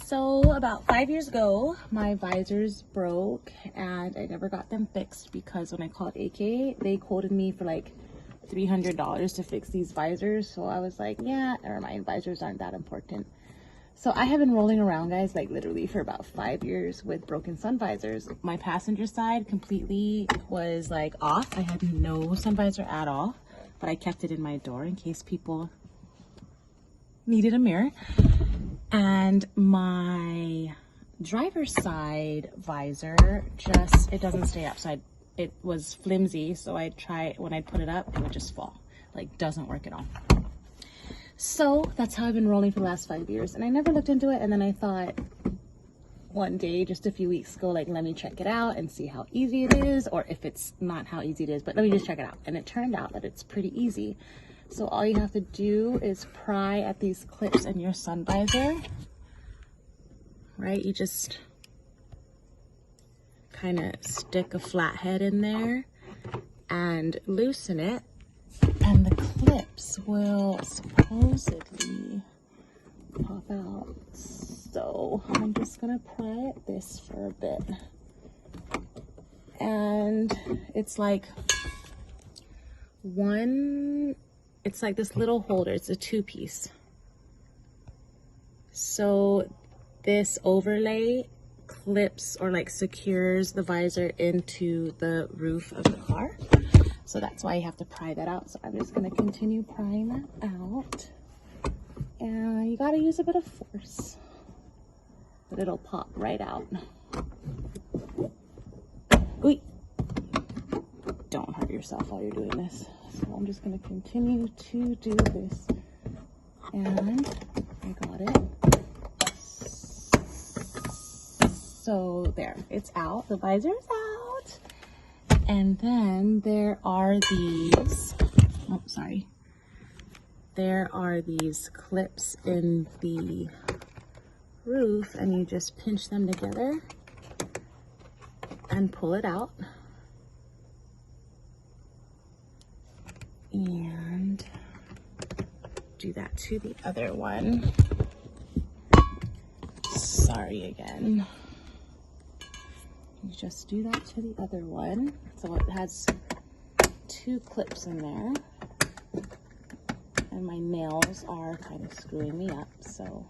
So about 5 years ago, my visors broke and I never got them fixed because when I called AK, they quoted me for like $300 to fix these visors. So I was like, yeah, never mind, visors aren't that important. So I have been rolling around, guys, like literally for about 5 years with broken sun visors. My passenger side completely was like off. I had no sun visor at all, but I kept it in my door in case people needed a mirror. And my driver's side visor it doesn't stay upside. It was flimsy, so when I put it up, it would just fall. Like, doesn't work at all. So that's how I've been rolling for the last 5 years. And I never looked into it. And then I thought one day, just a few weeks ago, like, let me check it out and see how easy it is, or if it's not how easy it is, but let me just check it out. And it turned out that it's pretty easy. So all you have to do is pry at these clips in your sun visor, right? You just kind of stick a flathead in there and loosen it, and the clips will supposedly pop out. So I'm just gonna pry at this for a bit. And it's like it's like this little holder. It's a 2-piece. So this overlay clips or like secures the visor into the roof of the car. So that's why you have to pry that out. So I'm just gonna continue prying that out. And you gotta use a bit of force, but it'll pop right out. Ooh. Don't hurt yourself while you're doing this. So I'm just going to continue to do this. And I got it. So there, it's out. The visor's out. And then there are these, oh, sorry. There are these clips in the roof, and you just pinch them together and pull it out. And do that to the other one. Sorry again. You just do that to the other one. So it has 2 clips in there. And my nails are kind of screwing me up, so.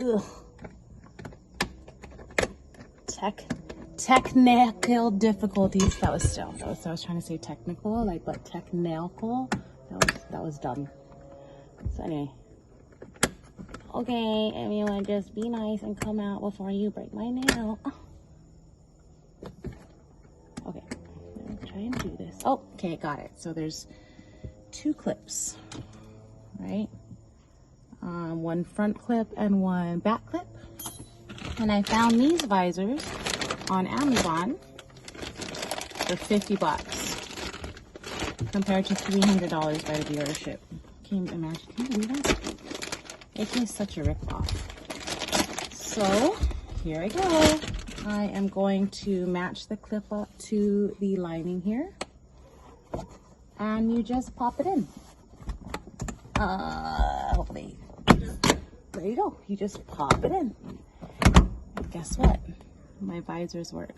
Ugh. Technical difficulties. That was I was trying to say technical, like, but technical. That was dumb. So anyway, okay, everyone, just be nice and come out before you break my nail. Oh. Okay, let me try and do this. Oh, okay, got it. So there's 2 clips, right? One front clip and one back clip. And I found these visors on Amazon for 50 bucks compared to $300 by the dealership. Can you imagine? Can you believe that? It is such a ripoff. So here I go. I am going to match the clip up to the lining here, and you just pop it in. Hopefully. There you go. You just pop it in. And guess what? My visors work.